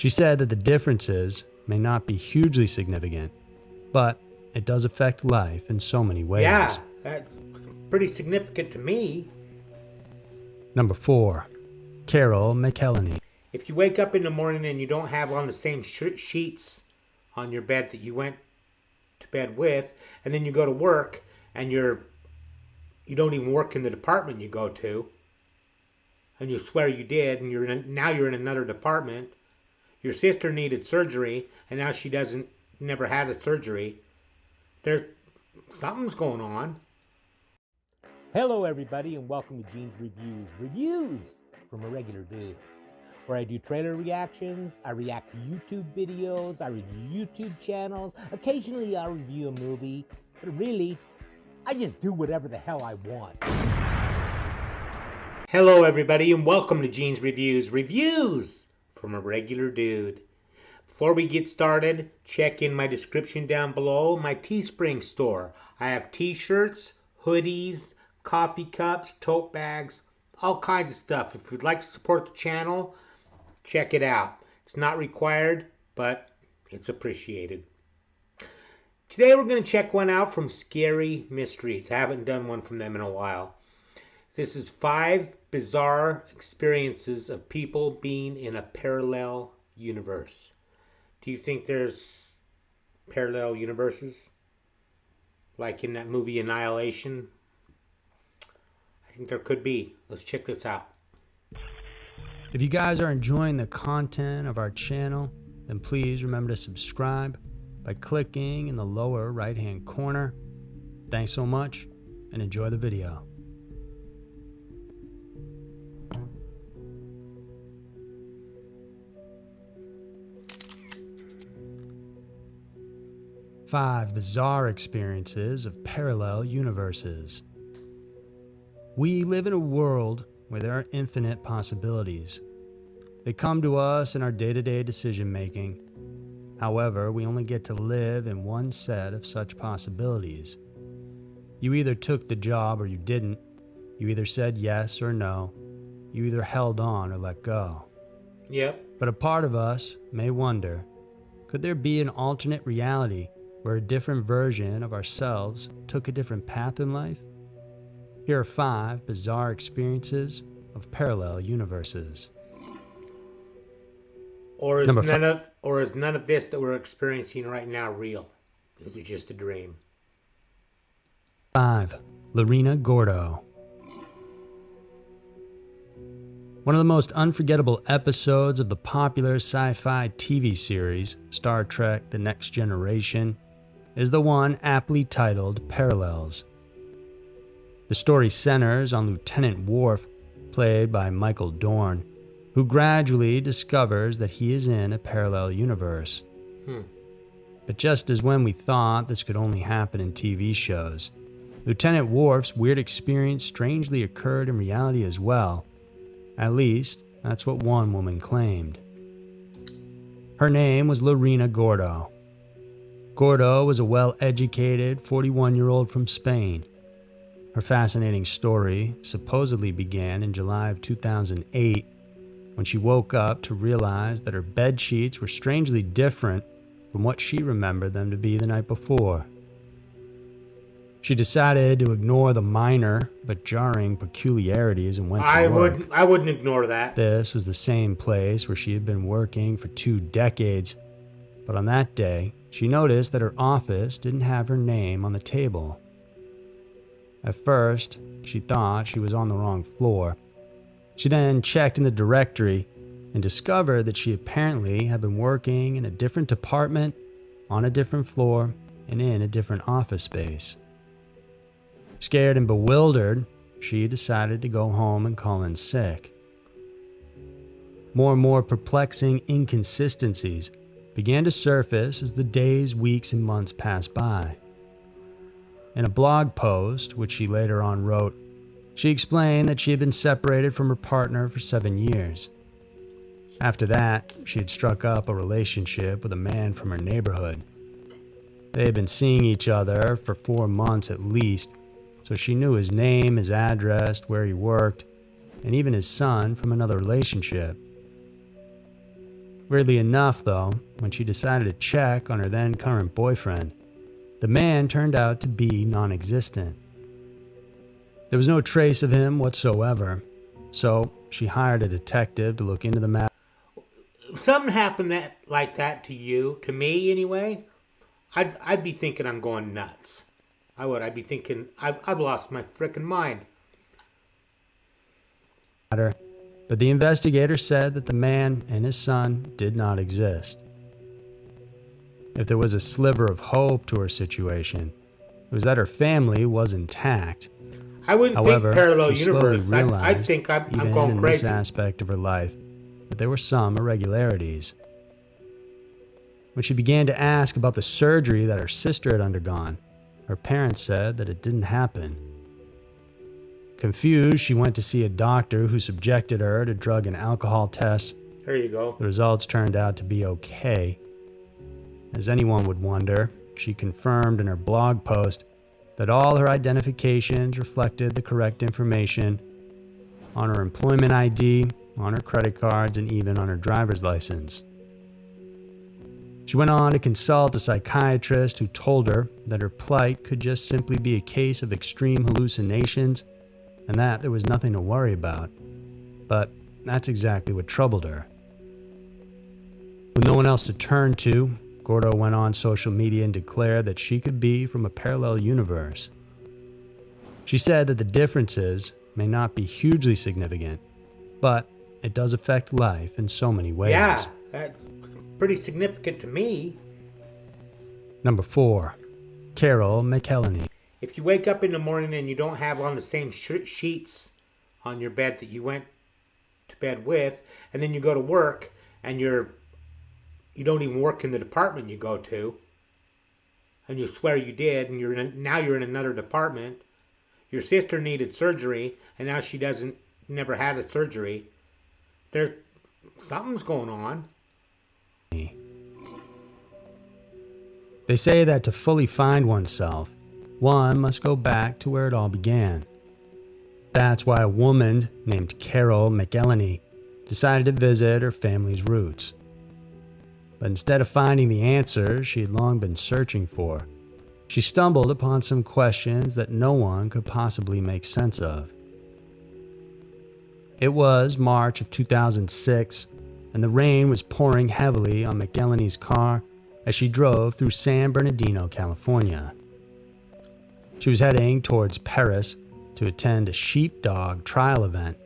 She said that the differences may not be hugely significant, but it does affect life in so many ways. Yeah, that's pretty significant to me. Number 4. Carol Mckelleny. If you wake up in the morning and you don't have on the same sheets on your bed that you went to bed with, and then you go to work and you don't even work in the department you go to, and you swear you did, and now you're in another department. Your sister needed surgery, and now she never had a surgery. Something's going on. Hello everybody and welcome to Gene's Reviews from a regular dude, where I do trailer reactions, I react to YouTube videos, I review YouTube channels, occasionally I'll review a movie, but really, I just do whatever the hell I want. Hello everybody and welcome to Gene's Reviews from a regular dude. Before we get started, check in my description down below, my Teespring store. I have t-shirts, hoodies, coffee cups, tote bags, all kinds of stuff. If you'd like to support the channel, check it out. It's not required, but it's appreciated. Today we're going to check one out from Scary Mysteries. I haven't done one from them in a while. This is 5 bizarre experiences of people being in a parallel universe. Do you think there's parallel universes? Like in that movie Annihilation? I think there could be. Let's check this out. If you guys are enjoying the content of our channel, then please remember to subscribe by clicking in the lower right-hand corner. Thanks so much, and enjoy the video. Five bizarre experiences of parallel universes. We live in a world where there are infinite possibilities. They come to us in our day-to-day decision-making. However, we only get to live in one set of such possibilities. You either took the job or you didn't. You either said yes or no. You either held on or let go. Yep. But a part of us may wonder, could there be an alternate reality where a different version of ourselves took a different path in life? Here are 5 bizarre experiences of parallel universes. Or is none of this that we're experiencing right now real? Is it just a dream? 5. Lorena Gordo. One of the most unforgettable episodes of the popular sci-fi TV series, Star Trek: The Next Generation, is the one aptly titled Parallels. The story centers on Lieutenant Worf, played by Michael Dorn, who gradually discovers that he is in a parallel universe. But just as when we thought this could only happen in TV shows, Lieutenant Worf's weird experience strangely occurred in reality as well. At least, that's what one woman claimed. Her name was Lorena Gordo. Gordo was a well-educated 41-year-old from Spain. Her fascinating story supposedly began in July of 2008 when she woke up to realize that her bed sheets were strangely different from what she remembered them to be the night before. She decided to ignore the minor but jarring peculiarities and went to work. I wouldn't ignore that. This was the same place where she had been working for 2 decades, but on that day, she noticed that her office didn't have her name on the table. At first, she thought she was on the wrong floor. She then checked in the directory and discovered that she apparently had been working in a different department, on a different floor, and in a different office space. Scared and bewildered, she decided to go home and call in sick. More and more perplexing inconsistencies began to surface as the days, weeks, and months passed by. In a blog post, which she later on wrote, she explained that she had been separated from her partner for 7 years. After that, she had struck up a relationship with a man from her neighborhood. They had been seeing each other for 4 months at least, so she knew his name, his address, where he worked, and even his son from another relationship. Weirdly enough, though, when she decided to check on her then current boyfriend, the man turned out to be non-existent. There was no trace of him whatsoever, so she hired a detective to look into the matter. Something happened like that to you, to me anyway, I'd be thinking I'm going nuts. I would. I'd be thinking I've lost my frickin' mind. But the investigator said that the man and his son did not exist. If there was a sliver of hope to her situation, it was that her family was intact. I wouldn't However, think parallel she slowly universe. realized, I'd think I'm even going in crazy. this aspect of her life, that there were some irregularities. When she began to ask about the surgery that her sister had undergone, her parents said that it didn't happen. Confused, she went to see a doctor who subjected her to drug and alcohol tests. There you go. The results turned out to be okay. As anyone would wonder, she confirmed in her blog post that all her identifications reflected the correct information on her employment ID, on her credit cards, and even on her driver's license. She went on to consult a psychiatrist who told her that her plight could just simply be a case of extreme hallucinations and that there was nothing to worry about. But that's exactly what troubled her. With no one else to turn to, Gordo went on social media and declared that she could be from a parallel universe. She said that the differences may not be hugely significant, but it does affect life in so many ways. Yeah, that's pretty significant to me. Number 4. Carol Mckelleny. If you wake up in the morning and you don't have on the same sheets on your bed that you went to bed with, and then you go to work and you don't even work in the department you go to, and you swear you did, and now you're in another department. Your sister needed surgery, and now she never had a surgery. Something's going on. They say that to fully find oneself, one must go back to where it all began. That's why a woman named Carol Mckelleny decided to visit her family's roots. But instead of finding the answers she had long been searching for, she stumbled upon some questions that no one could possibly make sense of. It was March of 2006, and the rain was pouring heavily on Mckelleny's car as she drove through San Bernardino, California. She was heading towards Paris to attend a sheepdog trial event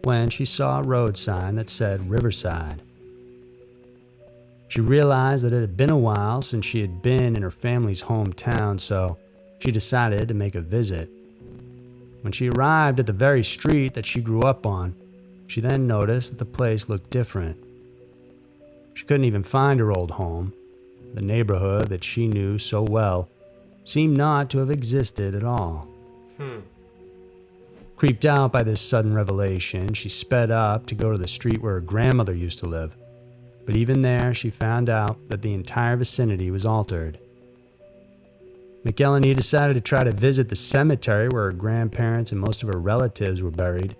when she saw a road sign that said Riverside. She realized that it had been a while since she had been in her family's hometown, so she decided to make a visit. When she arrived at the very street that she grew up on, she then noticed that the place looked different. She couldn't even find her old home. The neighborhood that she knew so well seemed not to have existed at all. Creeped out by this sudden revelation, she sped up to go to the street where her grandmother used to live. But even there, she found out that the entire vicinity was altered. Mckelleny decided to try to visit the cemetery where her grandparents and most of her relatives were buried.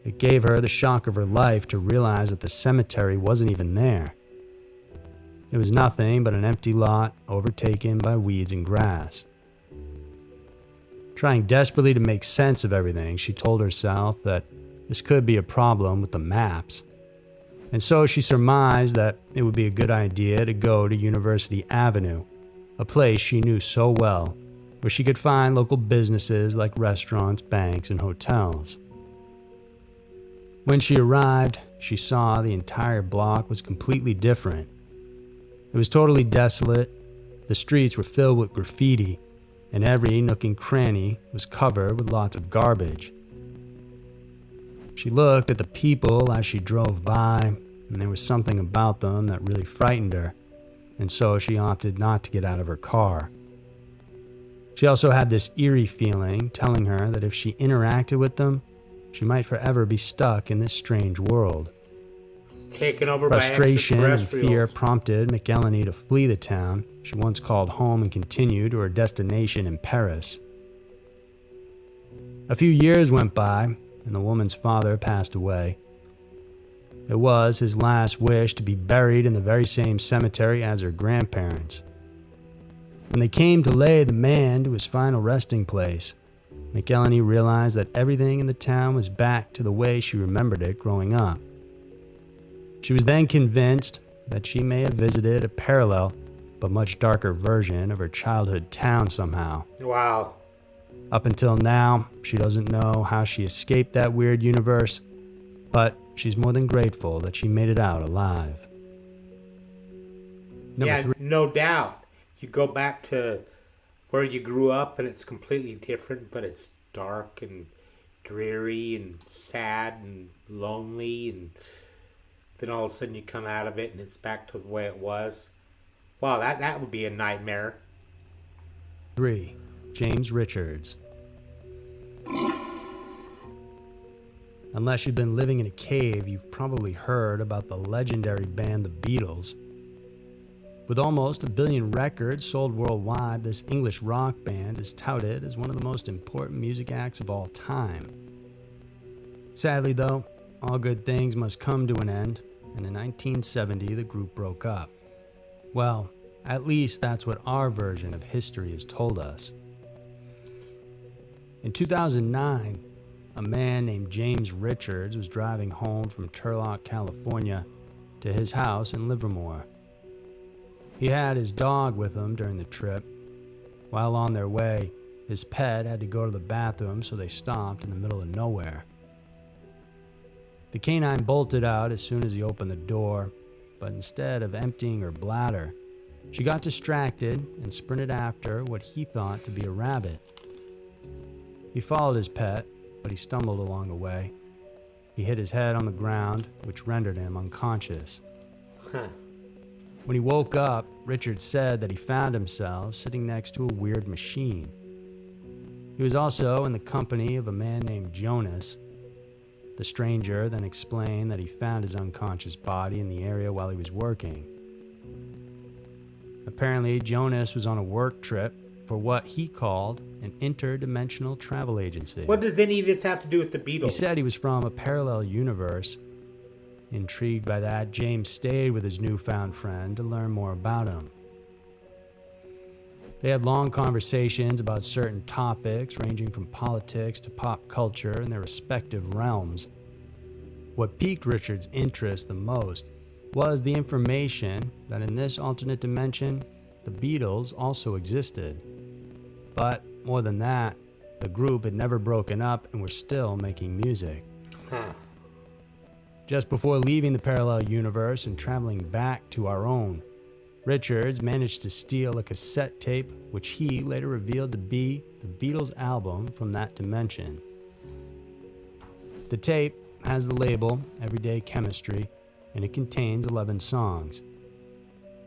It gave her the shock of her life to realize that the cemetery wasn't even there. It was nothing but an empty lot overtaken by weeds and grass. Trying desperately to make sense of everything, she told herself that this could be a problem with the maps. And so she surmised that it would be a good idea to go to University Avenue, a place she knew so well, where she could find local businesses like restaurants, banks, and hotels. When she arrived, she saw the entire block was completely different. It was totally desolate. The streets were filled with graffiti, and every nook and cranny was covered with lots of garbage. She looked at the people as she drove by, and there was something about them that really frightened her, and so she opted not to get out of her car. She also had this eerie feeling telling her that if she interacted with them, she might forever be stuck in this strange world. Taken over Frustration by and fear prompted Mckelleny to flee the town she once called home and continue to her destination in Paris. A few years went by, and the woman's father passed away. It was his last wish to be buried in the very same cemetery as her grandparents. When they came to lay the man to his final resting place, Mckelleny realized that everything in the town was back to the way she remembered it growing up. She was then convinced that she may have visited a parallel but much darker version of her childhood town somehow. Wow. Up until now, she doesn't know how she escaped that weird universe, but she's more than grateful that she made it out alive. Yeah, Number 3. no doubt. You go back to where you grew up and it's completely different, but it's dark and dreary and sad and lonely, and then all of a sudden you come out of it and it's back to the way it was. Wow, that would be a nightmare. 3. James Richards. Unless you've been living in a cave, you've probably heard about the legendary band The Beatles. With almost 1 billion records sold worldwide, this English rock band is touted as one of the most important music acts of all time. Sadly though, all good things must come to an end, and in 1970 the group broke up. Well, at least that's what our version of history has told us. In 2009, a man named James Richards was driving home from Turlock, California, to his house in Livermore. He had his dog with him during the trip. While on their way, his pet had to go to the bathroom, so they stopped in the middle of nowhere. The canine bolted out as soon as he opened the door, but instead of emptying her bladder, she got distracted and sprinted after what he thought to be a rabbit. He followed his pet, but he stumbled along the way. He hit his head on the ground, which rendered him unconscious. When he woke up, Richard said that he found himself sitting next to a weird machine. He was also in the company of a man named Jonas. The stranger then explained that he found his unconscious body in the area while he was working. Apparently, Jonas was on a work trip for what he called an interdimensional travel agency. What does any of this have to do with the Beatles? He said he was from a parallel universe. Intrigued by that, James stayed with his newfound friend to learn more about him. They had long conversations about certain topics ranging from politics to pop culture in their respective realms. What piqued Richard's interest the most was the information that in this alternate dimension, the Beatles also existed. But more than that, the group had never broken up and were still making music. Just before leaving the parallel universe and traveling back to our own, Richards managed to steal a cassette tape which he later revealed to be the Beatles album from that dimension. The tape has the label Everyday Chemistry, and it contains 11 songs.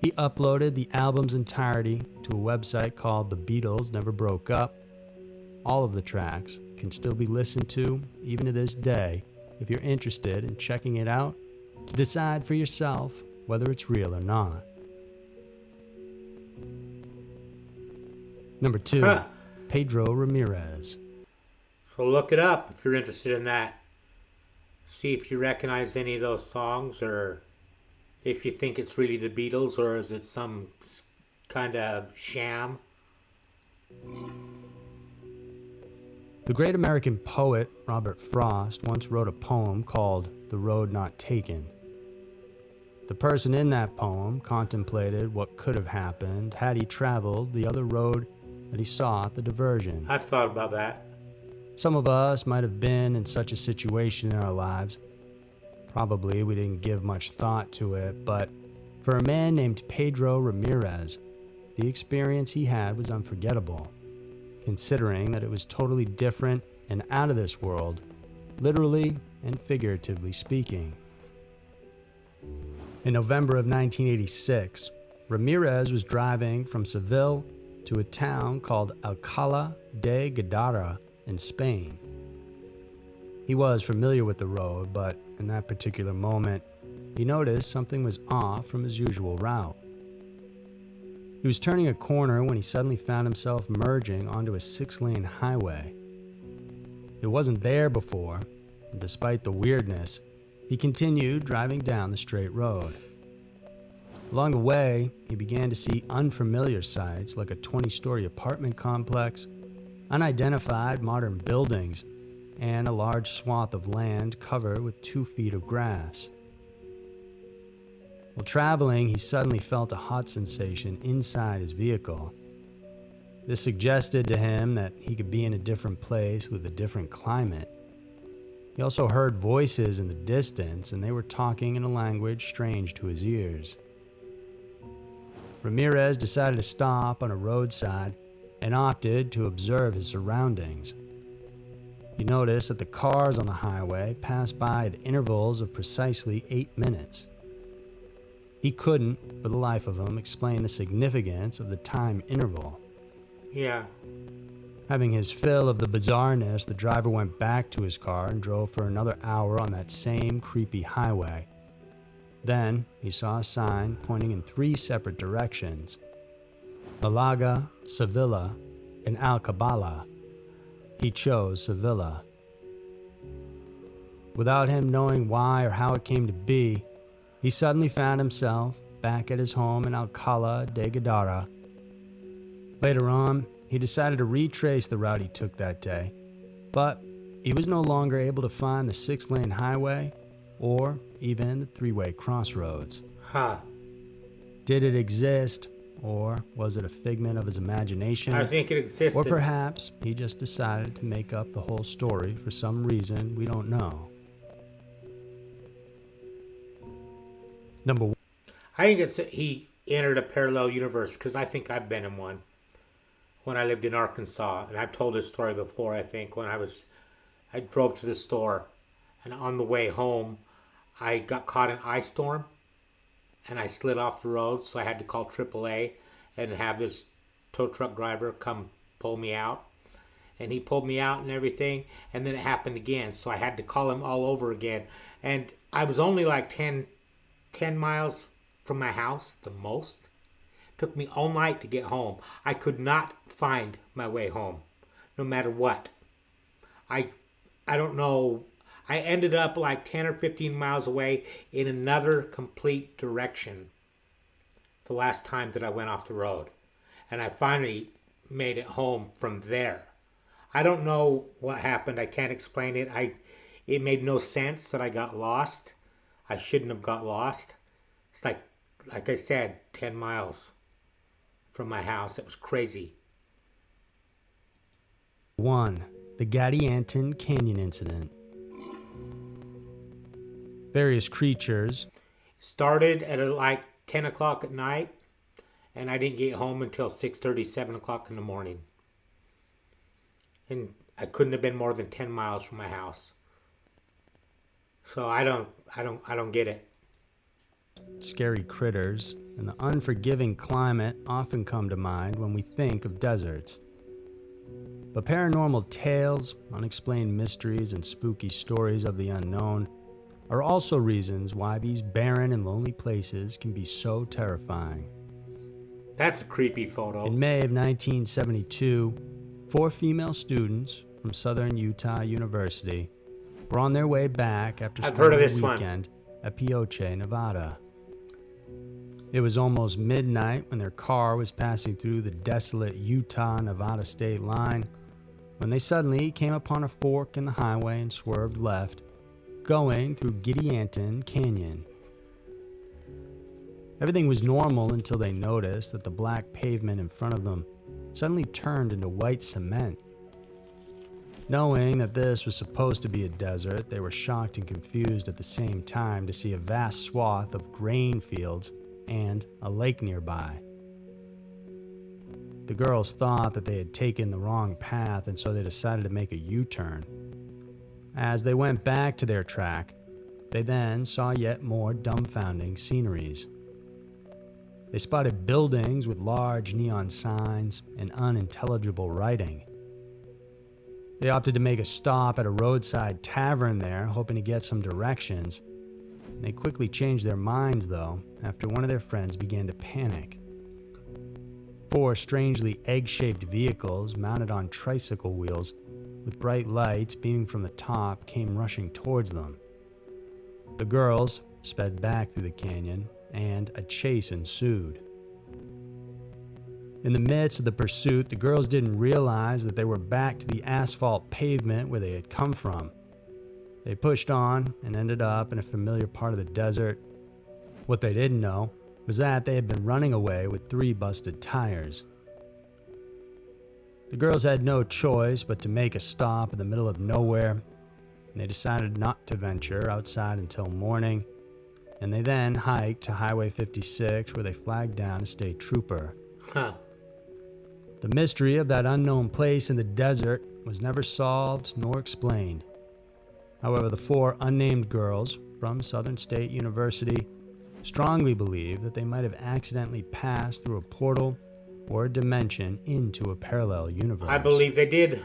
He uploaded the album's entirety to a website called The Beatles Never Broke Up. All of the tracks can still be listened to, even to this day, if you're interested in checking it out to decide for yourself whether it's real or not. Number 2, Pedro Ramirez. So look it up if you're interested in that. See if you recognize any of those songs, or if you think it's really the Beatles, or is it some kind of sham? The great American poet Robert Frost once wrote a poem called The Road Not Taken. The person in that poem contemplated what could have happened had he traveled the other road that he saw at the diversion. I've thought about that. Some of us might have been in such a situation in our lives. Probably we didn't give much thought to it, but for a man named Pedro Ramirez, the experience he had was unforgettable, considering that it was totally different and out of this world, literally and figuratively speaking. In November of 1986, Ramirez was driving from Seville to a town called Alcalá de Guadara in Spain. He was familiar with the road, but in that particular moment, he noticed something was off from his usual route. He was turning a corner when he suddenly found himself merging onto a 6-lane highway. It wasn't there before, and despite the weirdness, He continued driving down the straight road. Along the way, he began to see unfamiliar sights like a 20-story apartment complex, unidentified modern buildings, and a large swath of land covered with 2 feet of grass. While traveling, he suddenly felt a hot sensation inside his vehicle. This suggested to him that he could be in a different place with a different climate. He also heard voices in the distance, and they were talking in a language strange to his ears. Ramirez decided to stop on a roadside and opted to observe his surroundings. He noticed that the cars on the highway passed by at intervals of precisely 8 minutes. He couldn't, for the life of him, explain the significance of the time interval. Yeah. Having his fill of the bizarreness, the driver went back to his car and drove for another hour on that same creepy highway. Then he saw a sign pointing in 3 separate directions: Malaga, Sevilla, and Alcabala. He chose Sevilla. Without him knowing why or how it came to be, he suddenly found himself back at his home in Alcalá de Guadara. Later on, he decided to retrace the route he took that day, but he was no longer able to find the 6-lane highway or even the 3-way crossroads. Huh. Did it exist, or was it a figment of his imagination? I think it existed. Or perhaps he just decided to make up the whole story for some reason we don't know. Number 1. I think he entered a parallel universe, because I think I've been in one when I lived in Arkansas. And I've told this story before, I think, when I drove to the store, and on the way home, I got caught in ice storm, and I slid off the road, so I had to call AAA and have this tow truck driver come pull me out. And he pulled me out and everything, and then it happened again, so I had to call him all over again. And I was only like 10 miles from my house, the most. It took me all night to get home. I could not find my way home, no matter what. I don't know. I ended up like 10 or 15 miles away in another complete direction the last time that I went off the road. And I finally made it home from there. I don't know what happened. I can't explain it. It made no sense that I got lost. I shouldn't have got lost. It's like I said, 10 miles from my house. It was crazy. 1. The Gadianton Canyon Incident. Various creatures Started at like 10 o'clock at night, and I didn't get home until 6:30, 7 o'clock in the morning. And I couldn't have been more than 10 miles from my house. So I don't get it. Scary critters, and the unforgiving climate often come to mind when we think of deserts. But paranormal tales, unexplained mysteries, and spooky stories of the unknown are also reasons why these barren and lonely places can be so terrifying. That's a creepy photo. In May of 1972, 4 female students from Southern Utah University were on their way back after I've heard of spending this the one. weekend at Pioche, Nevada. It was almost midnight when their car was passing through the desolate Utah-Nevada state line when they suddenly came upon a fork in the highway and swerved left, going through Gadianton Canyon. Everything was normal until they noticed that the black pavement in front of them suddenly turned into white cement. Knowing that this was supposed to be a desert, they were shocked and confused at the same time to see a vast swath of grain fields and a lake nearby. The girls thought that they had taken the wrong path, and so they decided to make a U-turn. As they went back to their track, they then saw yet more dumbfounding sceneries. They spotted buildings with large neon signs and unintelligible writing. They opted to make a stop at a roadside tavern there, hoping to get some directions. They quickly changed their minds, though, after one of their friends began to panic. 4 strangely egg-shaped vehicles mounted on tricycle wheels with bright lights beaming from the top came rushing towards them. The girls sped back through the canyon, and a chase ensued. In the midst of the pursuit, the girls didn't realize that they were back to the asphalt pavement where they had come from. They pushed on and ended up in a familiar part of the desert. What they didn't know was that they had been running away with 3 busted tires. The girls had no choice but to make a stop in the middle of nowhere, and they decided not to venture outside until morning, and they then hiked to Highway 56 where they flagged down a state trooper. The mystery of that unknown place in the desert was never solved nor explained. However, the 4 unnamed girls from Southern State University strongly believe that they might have accidentally passed through a portal or a dimension into a parallel universe. I believe they did.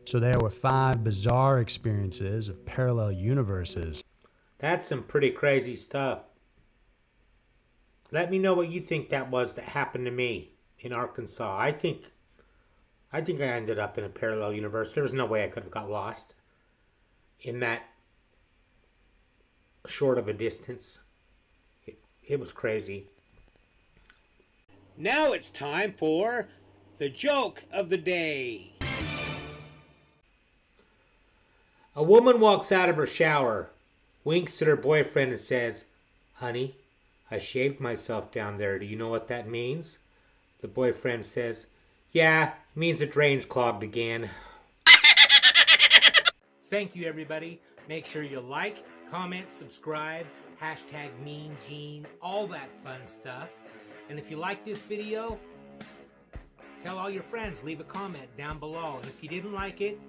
So there were 5 bizarre experiences of parallel universes. That's some pretty crazy stuff. Let me know what you think that was that happened to me in Arkansas. I think I ended up in a parallel universe. There was no way I could have got lost in that short of a distance. It was crazy. Now it's time for the joke of the day. A woman walks out of her shower, winks at her boyfriend and says, "Honey, I shaved myself down there. Do you know what that means?" The boyfriend says, "Yeah, it means the drain's clogged again." Thank you, everybody. Make sure you like, comment, subscribe, #MeanGene, all that fun stuff. And if you like this video, tell all your friends, leave a comment down below. And if you didn't like it,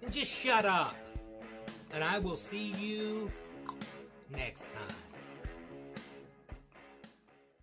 then just shut up. And I will see you next time.